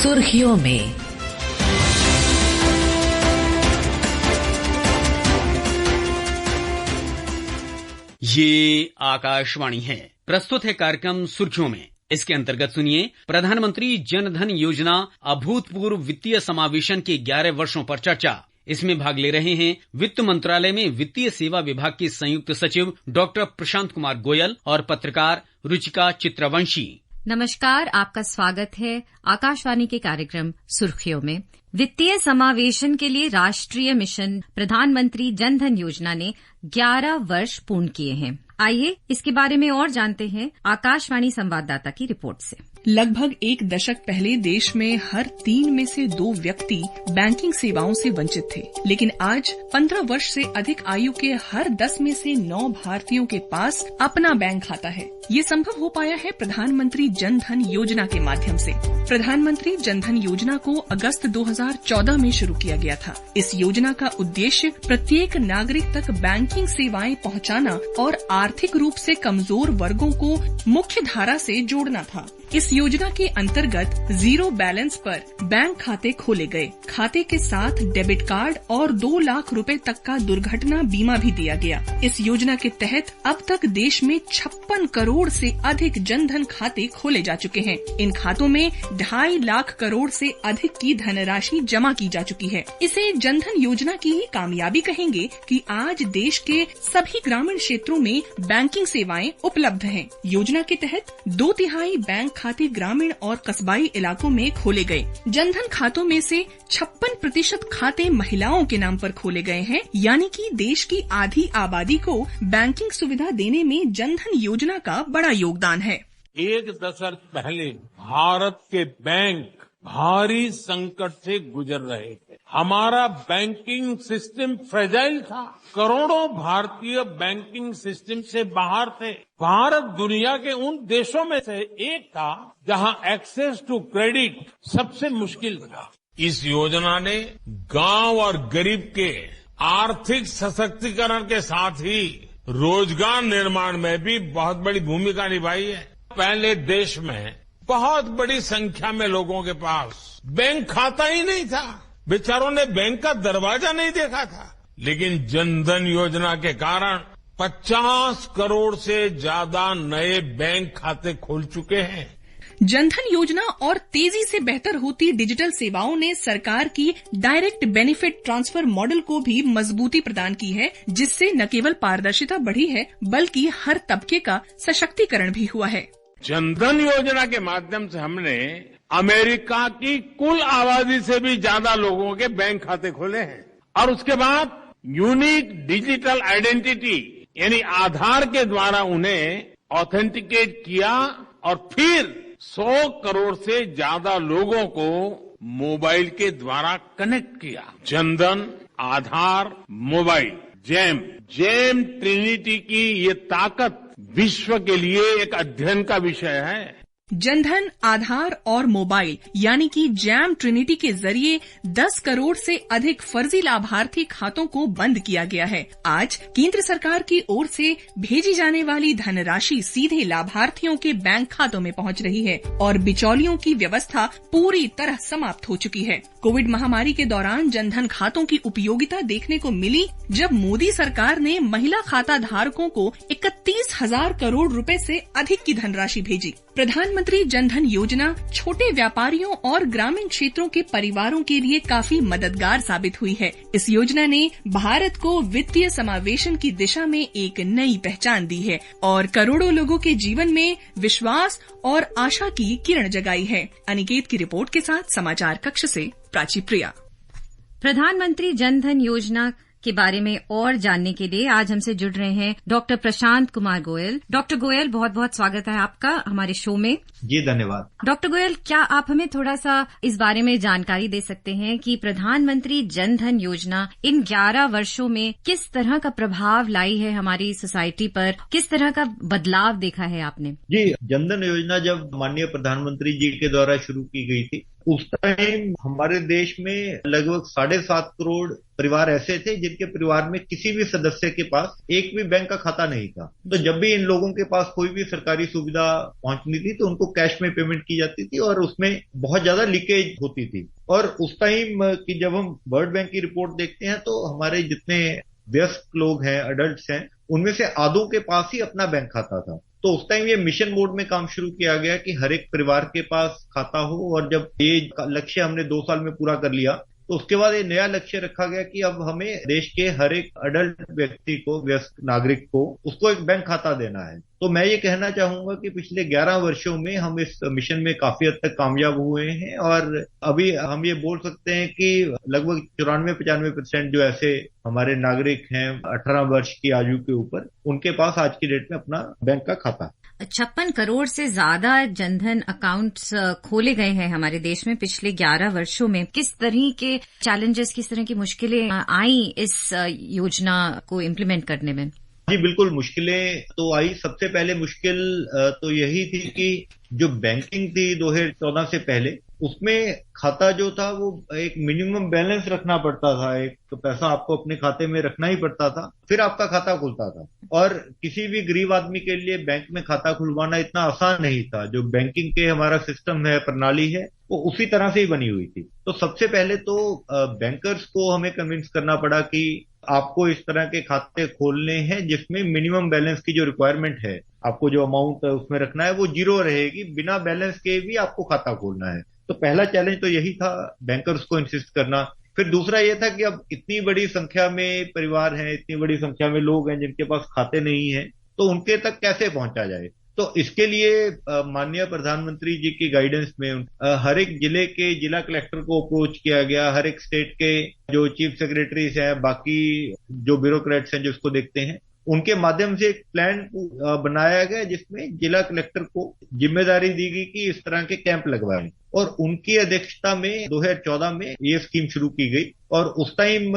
सुर्खियों में। ये आकाशवाणी है। प्रस्तुत है कार्यक्रम सुर्खियों में। इसके अंतर्गत सुनिए प्रधानमंत्री जन धन योजना अभूतपूर्व वित्तीय समावेशन के 11 वर्षों पर चर्चा। इसमें भाग ले रहे हैं वित्त मंत्रालय में वित्तीय सेवा विभाग के संयुक्त सचिव डॉक्टर प्रशांत कुमार गोयल और पत्रकार रुचिका चित्रवंशी। नमस्कार, आपका स्वागत है आकाशवाणी के कार्यक्रम सुर्खियों में। वित्तीय समावेशन के लिए राष्ट्रीय मिशन प्रधानमंत्री जन धन योजना ने 11 वर्ष पूर्ण किए हैं। आइए इसके बारे में और जानते हैं आकाशवाणी संवाददाता की रिपोर्ट से। लगभग एक दशक पहले देश में हर 3 में से 2 व्यक्ति बैंकिंग सेवाओं से वंचित थे, लेकिन आज 15 वर्ष से अधिक आयु के हर 10 में से 9 भारतीयों के पास अपना बैंक खाता है। ये संभव हो पाया है प्रधानमंत्री जन धन योजना के माध्यम से। प्रधानमंत्री जन धन योजना को अगस्त 2014 में शुरू किया गया था। इस योजना का उद्देश्य प्रत्येक नागरिक तक बैंकिंग सेवाएं पहुंचाना और आर्थिक रूप से कमजोर वर्गों को मुख्य धारा से जोड़ना था। इस योजना के अंतर्गत 0 बैलेंस पर बैंक खाते खोले गए। खाते के साथ डेबिट कार्ड और 2 लाख रुपए तक का दुर्घटना बीमा भी दिया गया। इस योजना के तहत अब तक देश में 56 करोड़ से अधिक जन धन खाते खोले जा चुके हैं। इन खातों में 2.5 लाख करोड़ से अधिक की धनराशि जमा की जा चुकी है। इसे जन धन योजना की ही कामयाबी कहेंगे कि आज देश के सभी ग्रामीण क्षेत्रों में बैंकिंग सेवाएं उपलब्ध हैं। योजना के तहत 2/3 बैंक खाते ग्रामीण और कस्बाई इलाकों में खोले गए। जन धन खातों में से 56% खाते महिलाओं के नाम पर खोले गए हैं, यानी कि देश की आधी आबादी को बैंकिंग सुविधा देने में जन धन योजना का बड़ा योगदान है। एक दशक पहले भारत के बैंक भारी संकट से गुजर रहे थे। हमारा बैंकिंग सिस्टम फ्रेजाइल था। करोड़ों भारतीय बैंकिंग सिस्टम से बाहर थे। भारत दुनिया के उन देशों में से एक था जहां एक्सेस टू क्रेडिट सबसे मुश्किल था। इस योजना ने गांव और गरीब के आर्थिक सशक्तिकरण के साथ ही रोजगार निर्माण में भी बहुत बड़ी भूमिका निभाई है। पहले देश में बहुत बड़ी संख्या में लोगों के पास बैंक खाता ही नहीं था। बेचारों ने बैंक का दरवाजा नहीं देखा था। लेकिन जन धन योजना के कारण 50 करोड़ से ज्यादा नए बैंक खाते खुल चुके हैं। जन धन योजना और तेजी से बेहतर होती डिजिटल सेवाओं ने सरकार की डायरेक्ट बेनिफिट ट्रांसफर मॉडल को भी मजबूती प्रदान की है, जिससे न केवल पारदर्शिता बढ़ी है बल्कि हर तबके का सशक्तिकरण भी हुआ है। जन धन योजना के माध्यम से हमने अमेरिका की कुल आबादी से भी ज्यादा लोगों के बैंक खाते खोले हैं और उसके बाद यूनिक डिजिटल आइडेंटिटी यानी आधार के द्वारा उन्हें ऑथेंटिकेट किया और फिर 100 करोड़ से ज्यादा लोगों को मोबाइल के द्वारा कनेक्ट किया। जनधन, आधार, मोबाइल, जेम ट्रिनिटी की ये ताकत विश्व के लिए एक अध्ययन का विषय है। जनधन, आधार और मोबाइल यानी कि जैम ट्रिनिटी के जरिए 10 करोड़ से अधिक फर्जी लाभार्थी खातों को बंद किया गया है। आज केंद्र सरकार की ओर से भेजी जाने वाली धनराशि सीधे लाभार्थियों के बैंक खातों में पहुंच रही है और बिचौलियों की व्यवस्था पूरी तरह समाप्त हो चुकी है। कोविड महामारी के दौरान जनधन खातों की उपयोगिता देखने को मिली जब मोदी सरकार ने महिला खाता धारकों को 31,000 करोड़ रुपए से अधिक की धनराशि भेजी। प्रधानमंत्री जन धन योजना छोटे व्यापारियों और ग्रामीण क्षेत्रों के परिवारों के लिए काफी मददगार साबित हुई है। इस योजना ने भारत को वित्तीय समावेशन की दिशा में एक नई पहचान दी है और करोड़ों लोगों के जीवन में विश्वास और आशा की किरण जगाई है। अनिकेत की रिपोर्ट के साथ समाचार कक्ष से प्राची प्रिया। प्रधानमंत्री जन धन योजना के बारे में और जानने के लिए आज हमसे जुड़ रहे हैं डॉक्टर प्रशांत कुमार गोयल। डॉक्टर गोयल, बहुत बहुत स्वागत है आपका हमारे शो में। जी धन्यवाद। डॉक्टर गोयल, क्या आप हमें थोड़ा सा इस बारे में जानकारी दे सकते हैं कि प्रधानमंत्री जन धन योजना इन 11 वर्षों में किस तरह का प्रभाव लाई है हमारी सोसाइटी पर, किस तरह का बदलाव देखा है आपने? जी, जन धन योजना जब माननीय प्रधानमंत्री जी के द्वारा शुरू की गई थी उस टाइम हमारे देश में लगभग 7.5 करोड़ परिवार ऐसे थे जिनके परिवार में किसी भी सदस्य के पास एक भी बैंक का खाता नहीं था। तो जब भी इन लोगों के पास कोई भी सरकारी सुविधा पहुंचनी थी तो उनको कैश में पेमेंट की जाती थी और उसमें बहुत ज्यादा लीकेज होती थी। और उस टाइम की जब हम वर्ल्ड बैंक की रिपोर्ट देखते हैं तो हमारे जितने वयस्क लोग हैं, अडल्ट्स हैं, उनमें से आधों के पास ही अपना बैंक खाता था। तो उस टाइम ये मिशन मोड में काम शुरू किया गया कि हर एक परिवार के पास खाता हो। और जब ये लक्ष्य हमने 2 साल में पूरा कर लिया तो उसके बाद ये नया लक्ष्य रखा गया कि अब हमें देश के हर एक अडल्ट व्यक्ति को, वयस्क नागरिक को, उसको एक बैंक खाता देना है। तो मैं ये कहना चाहूंगा कि पिछले 11 वर्षों में हम इस मिशन में काफी हद तक कामयाब हुए हैं और अभी हम ये बोल सकते हैं कि लगभग 94-95% जो ऐसे हमारे नागरिक हैं 18 वर्ष की आयु के ऊपर, उनके पास आज की डेट में अपना बैंक का खाता। 56 करोड़ से ज्यादा जनधन अकाउंट्स खोले गए हैं हमारे देश में पिछले 11 वर्षों में। किस तरह के चैलेंजेस, किस तरह की मुश्किलें आई इस योजना को इम्प्लीमेंट करने में? जी बिल्कुल, मुश्किलें तो आई। सबसे पहले मुश्किल तो यही थी कि जो बैंकिंग थी 2014 से पहले, उसमें खाता जो था वो एक मिनिमम बैलेंस रखना पड़ता था, एक तो पैसा आपको अपने खाते में रखना ही पड़ता था, फिर आपका खाता खुलता था। और किसी भी गरीब आदमी के लिए बैंक में खाता खुलवाना इतना आसान नहीं था। जो बैंकिंग के हमारा सिस्टम है, प्रणाली है, वो उसी तरह से ही बनी हुई थी। तो सबसे पहले तो बैंकर्स को हमें कन्विंस करना पड़ा कि आपको इस तरह के खाते खोलने हैं जिसमें मिनिमम बैलेंस की जो रिक्वायरमेंट है, आपको जो अमाउंट उसमें रखना है वो 0 रहेगी, बिना बैलेंस के भी आपको खाता खोलना है। तो पहला चैलेंज तो यही था, बैंकर्स को इंसिस्ट करना। फिर दूसरा ये था कि अब इतनी बड़ी संख्या में परिवार हैं, इतनी बड़ी संख्या में लोग हैं जिनके पास खाते नहीं हैं, तो उनके तक कैसे पहुंचा जाए। तो इसके लिए माननीय प्रधानमंत्री जी की गाइडेंस में हर एक जिले के जिला कलेक्टर को अप्रोच किया गया, हर एक स्टेट के जो चीफ सेक्रेटरीज हैं, बाकी जो ब्यूरोक्रेट्स हैं जो इसको देखते हैं, उनके माध्यम से एक प्लान बनाया गया जिसमें जिला कलेक्टर को जिम्मेदारी दी गई कि इस तरह के कैंप लगवाएं। और उनकी अध्यक्षता में 2014 में ये स्कीम शुरू की गई। और उस टाइम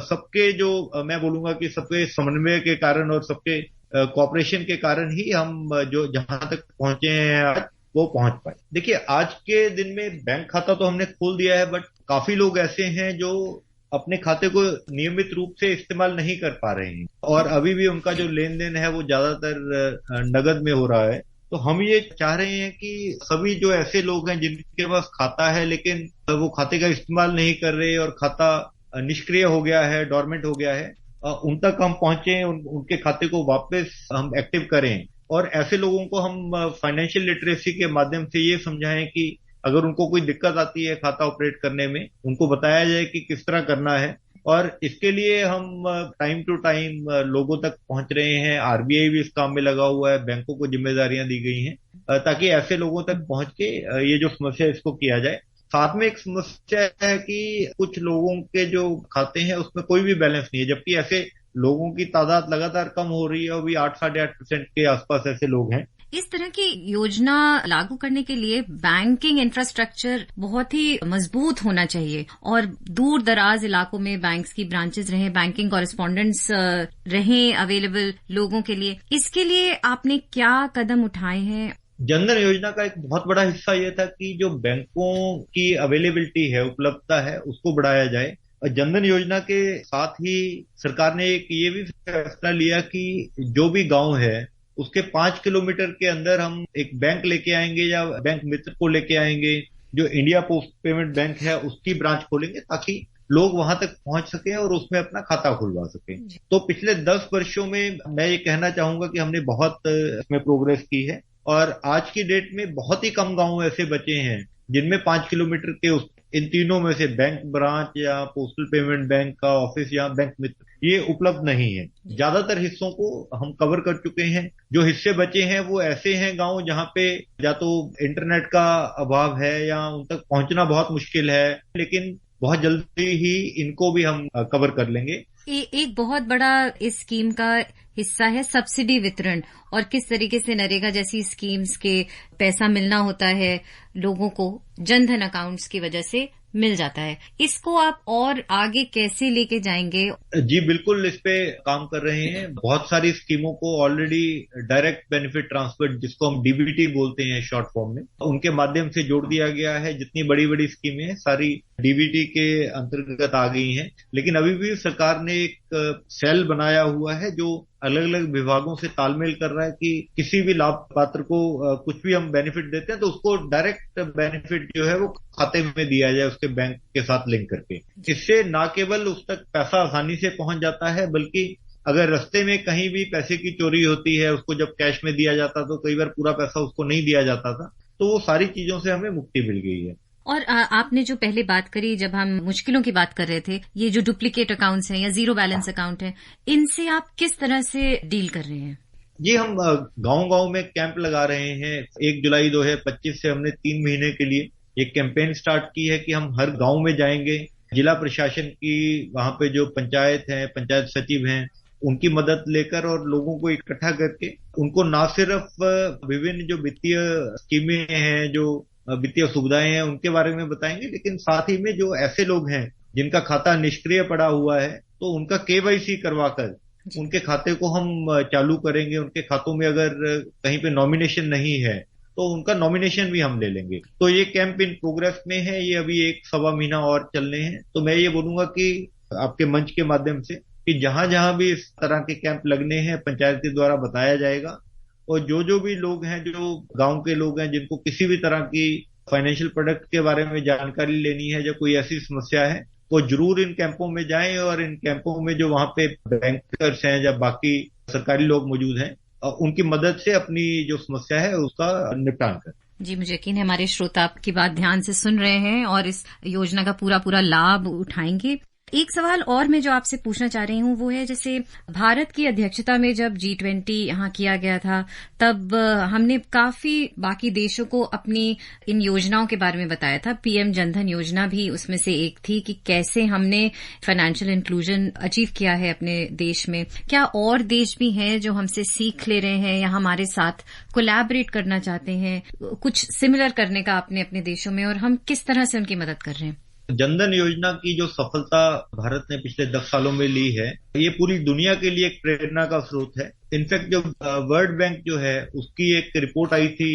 सबके जो मैं बोलूंगा कि सबके समन्वय के कारण और सबके कोऑपरेशन के कारण ही हम जो जहां तक पहुंचे हैं आज, वो पहुंच पाए। देखिए, आज के दिन में बैंक खाता तो हमने खोल दिया है, बट काफी लोग ऐसे हैं जो अपने खाते को नियमित रूप से इस्तेमाल नहीं कर पा रहे हैं और अभी भी उनका जो लेन देन है वो ज्यादातर नगद में हो रहा है। तो हम ये चाह रहे हैं कि सभी जो ऐसे लोग हैं जिनके पास खाता है लेकिन वो खाते का इस्तेमाल नहीं कर रहे और खाता निष्क्रिय हो गया है, डोरमेंट हो गया है, उन तक हम पहुंचे, उनके खाते को वापस हम एक्टिव करें। और ऐसे लोगों को हम फाइनेंशियल लिटरेसी के माध्यम से ये समझाएं कि अगर उनको कोई दिक्कत आती है खाता ऑपरेट करने में, उनको बताया जाए कि किस तरह करना है। और इसके लिए हम टाइम टू टाइम लोगों तक पहुंच रहे हैं। आरबीआई भी इस काम में लगा हुआ है, बैंकों को जिम्मेदारियां दी गई हैं ताकि ऐसे लोगों तक पहुंच के ये जो समस्या है इसको किया जाए। साथ में एक समस्या है कि कुछ लोगों के जो खाते हैं उसमें कोई भी बैलेंस नहीं है, जबकि ऐसे लोगों की तादाद लगातार कम हो रही है। अभी 8-8.5% के आसपास ऐसे लोग हैं। इस तरह की योजना लागू करने के लिए बैंकिंग इंफ्रास्ट्रक्चर बहुत ही मजबूत होना चाहिए और दूर दराज इलाकों में बैंक्स की ब्रांचेस रहें, बैंकिंग कॉरेस्पॉन्डेंट्स रहें अवेलेबल लोगों के लिए। इसके लिए आपने क्या कदम उठाए हैं? जनधन योजना का एक बहुत बड़ा हिस्सा यह था कि जो बैंकों की अवेलेबिलिटी है, उपलब्धता है, उसको बढ़ाया जाए। और जनधन योजना के साथ ही सरकार ने एक ये भी फैसला लिया कि जो भी गांव है उसके 5 किलोमीटर के अंदर हम एक बैंक लेके आएंगे या बैंक मित्र को लेके आएंगे, जो इंडिया पोस्ट पेमेंट बैंक है उसकी ब्रांच खोलेंगे ताकि लोग वहां तक पहुंच सके और उसमें अपना खाता खुलवा सके। तो पिछले 10 वर्षों में मैं ये कहना चाहूंगा कि हमने बहुत इसमें प्रोग्रेस की है और आज की डेट में बहुत ही कम गांव ऐसे बचे हैं जिनमें 5 किलोमीटर के इन तीनों में से बैंक ब्रांच या पोस्टल पेमेंट बैंक का ऑफिस या बैंक मित्र ये उपलब्ध नहीं है। ज्यादातर हिस्सों को हम कवर कर चुके हैं। जो हिस्से बचे हैं वो ऐसे हैं गांव जहां पे या तो इंटरनेट का अभाव है या उन तक पहुंचना बहुत मुश्किल है, लेकिन बहुत जल्दी ही इनको भी हम कवर कर लेंगे। एक बहुत बड़ा इस स्कीम का हिस्सा है सब्सिडी वितरण और किस तरीके से नरेगा जैसी स्कीम्स के पैसा मिलना होता है लोगों को जनधन अकाउंट्स की वजह से मिल जाता है। इसको आप और आगे कैसे लेके जाएंगे? जी बिल्कुल, इस पे काम कर रहे हैं। बहुत सारी स्कीमों को ऑलरेडी डायरेक्ट बेनिफिट ट्रांसफर, जिसको हम डीबीटी बोलते हैं शॉर्ट फॉर्म में, उनके माध्यम से जोड़ दिया गया है। जितनी बड़ी बड़ी स्कीमें हैं सारी डीबीटी के अंतर्गत आ गई हैं। लेकिन अभी भी सरकार ने एक सेल बनाया हुआ है जो अलग अलग विभागों से तालमेल कर रहा है कि किसी भी लाभ पात्र को कुछ भी हम बेनिफिट देते हैं तो उसको डायरेक्ट बेनिफिट जो है वो खाते में दिया जाए, उसके बैंक के साथ लिंक करके। इससे न केवल उस तक पैसा आसानी से पहुंच जाता है, बल्कि अगर रास्ते में कहीं भी पैसे की चोरी होती है, उसको जब कैश में दिया जाता तो कई बार पूरा पैसा उसको नहीं दिया जाता था, तो वो सारी चीजों से हमें मुक्ति मिल गई है। और आपने जो पहले बात करी, जब हम मुश्किलों की बात कर रहे थे, ये जो डुप्लीकेट अकाउंट्स हैं या जीरो बैलेंस अकाउंट हैं, इनसे आप किस तरह से डील कर रहे हैं? जी, हम गांव-गांव में कैंप लगा रहे हैं। 1 जुलाई 2025 से हमने 3 महीने के लिए एक कैंपेन स्टार्ट की है कि हम हर गांव में जाएंगे। जिला प्रशासन की वहां पे जो पंचायत है, पंचायत सचिव हैं, उनकी मदद लेकर और लोगों को इकट्ठा करके उनको ना सिर्फ विभिन्न जो वित्तीय स्कीमें हैं, जो वित्तीय सुविधाएं हैं, उनके बारे में बताएंगे, लेकिन साथ ही में जो ऐसे लोग हैं जिनका खाता निष्क्रिय पड़ा हुआ है, तो उनका केवाईसी करवाकर उनके खाते को हम चालू करेंगे। उनके खातों में अगर कहीं पे नॉमिनेशन नहीं है तो उनका नॉमिनेशन भी हम ले लेंगे। तो ये कैंप इन प्रोग्रेस में है, ये अभी 1-1.25 महीना और चलने हैं। तो मैं ये बोलूंगा कि आपके मंच के माध्यम से कि जहां जहां भी इस तरह के कैंप लगने हैं, पंचायत के द्वारा बताया जाएगा। और जो भी लोग हैं, जो गांव के लोग हैं, जिनको किसी भी तरह की फाइनेंशियल प्रोडक्ट के बारे में जानकारी लेनी है, या कोई ऐसी समस्या है, वो जरूर इन कैंपों में जाएं। और इन कैंपों में जो वहां पे बैंकर्स हैं या बाकी सरकारी लोग मौजूद हैं, उनकी मदद से अपनी जो समस्या है उसका निपटान करें। जी, मुझे यकीन है हमारे श्रोता आपकी बात ध्यान से सुन रहे हैं और इस योजना का पूरा लाभ उठाएंगे। एक सवाल और मैं जो आपसे पूछना चाह रही हूँ वो है, जैसे भारत की अध्यक्षता में जब G20 यहाँ किया गया था, तब हमने काफी बाकी देशों को अपनी इन योजनाओं के बारे में बताया था। पीएम जनधन योजना भी उसमें से एक थी कि कैसे हमने फाइनेंशियल इंक्लूजन अचीव किया है अपने देश में। क्या और देश भी हैं जो हमसे सीख ले रहे हैं या हमारे साथ कोलैबोरेट करना चाहते हैं, कुछ सिमिलर करने का अपने देशों में, और हम किस तरह से उनकी मदद कर रहे हैं? जनधन योजना की जो सफलता भारत ने पिछले 10 सालों में ली है, ये पूरी दुनिया के लिए एक प्रेरणा का स्रोत है। इनफैक्ट जो वर्ल्ड बैंक जो है, उसकी एक रिपोर्ट आई थी,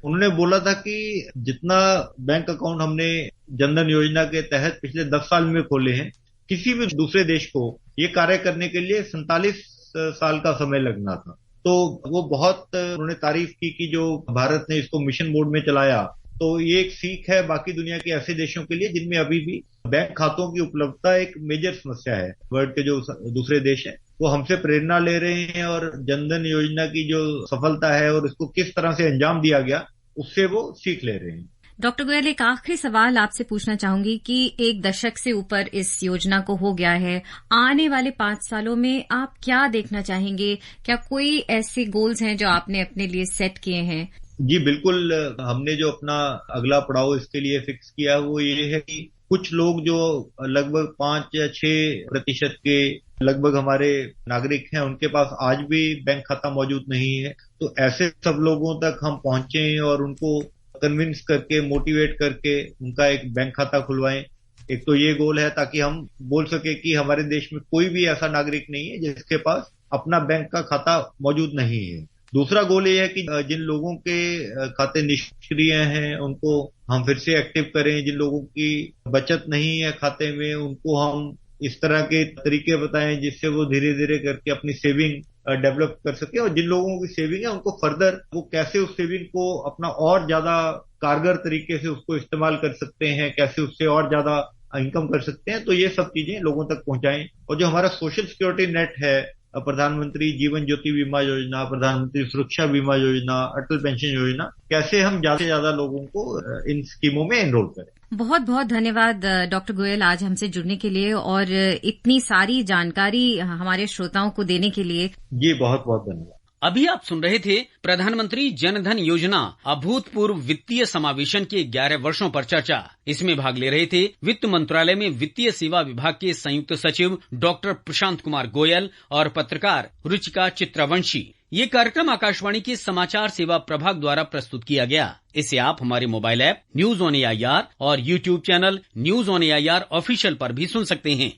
उन्होंने बोला था कि जितना बैंक अकाउंट हमने जनधन योजना के तहत पिछले 10 साल में खोले हैं, किसी भी दूसरे देश को ये कार्य करने के लिए 47 साल का समय लगना था। तो वो बहुत उन्होंने तारीफ की कि जो भारत ने इसको मिशन मोड में चलाया। तो ये एक सीख है बाकी दुनिया के ऐसे देशों के लिए जिनमें अभी भी बैंक खातों की उपलब्धता एक मेजर समस्या है। वर्ल्ड के जो दूसरे देश हैं वो हमसे प्रेरणा ले रहे हैं और जनधन योजना की जो सफलता है और इसको किस तरह से अंजाम दिया गया, उससे वो सीख ले रहे हैं। डॉक्टर गोयल, एक आखिरी सवाल आपसे पूछना चाहूंगी कि 1 दशक से ऊपर इस योजना को हो गया है, आने वाले 5 सालों में आप क्या देखना चाहेंगे? क्या कोई ऐसे गोल्स हैं जो आपने अपने लिए सेट किए हैं? जी बिल्कुल, हमने जो अपना अगला पड़ाव इसके लिए फिक्स किया वो ये है कि कुछ लोग जो लगभग 5 या 6% के लगभग हमारे नागरिक हैं, उनके पास आज भी बैंक खाता मौजूद नहीं है। तो ऐसे सब लोगों तक हम पहुंचे और उनको कन्विंस करके, मोटिवेट करके उनका एक बैंक खाता खुलवाएं। एक तो ये गोल है ताकि हम बोल सके कि हमारे देश में कोई भी ऐसा नागरिक नहीं है जिसके पास अपना बैंक का खाता मौजूद नहीं है। दूसरा गोल ये है कि जिन लोगों के खाते निष्क्रिय हैं उनको हम फिर से एक्टिव करें। जिन लोगों की बचत नहीं है खाते में, उनको हम इस तरह के तरीके बताएं जिससे वो धीरे धीरे करके अपनी सेविंग डेवलप कर सके। और जिन लोगों की सेविंग है उनको फर्दर वो कैसे उस सेविंग को अपना और ज्यादा कारगर तरीके से उसको इस्तेमाल कर सकते हैं, कैसे उससे और ज्यादा इनकम कर सकते हैं। तो ये सब चीजें लोगों तक पहुंचाएं। और जो हमारा सोशल सिक्योरिटी नेट है, प्रधानमंत्री जीवन ज्योति बीमा योजना, प्रधानमंत्री सुरक्षा बीमा योजना, अटल पेंशन योजना, कैसे हम ज्यादा से ज्यादा लोगों को इन स्कीमों में एनरोल करें। बहुत बहुत धन्यवाद डॉक्टर गोयल आज हमसे जुड़ने के लिए और इतनी सारी जानकारी हमारे श्रोताओं को देने के लिए। जी बहुत बहुत धन्यवाद। अभी आप सुन रहे थे प्रधानमंत्री जनधन योजना अभूतपूर्व वित्तीय समावेशन के 11 वर्षों पर चर्चा। इसमें भाग ले रहे थे वित्त मंत्रालय में वित्तीय सेवा विभाग के संयुक्त सचिव डॉक्टर प्रशांत कुमार गोयल और पत्रकार रुचिका चित्रवंशी। ये कार्यक्रम आकाशवाणी के समाचार सेवा प्रभाग द्वारा प्रस्तुत किया गया। इसे आप हमारे mobile app news on AIR और YouTube channel news on AIR official पर भी सुन सकते हैं।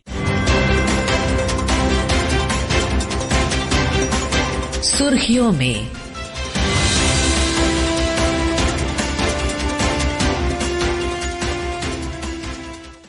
सुर्खियों में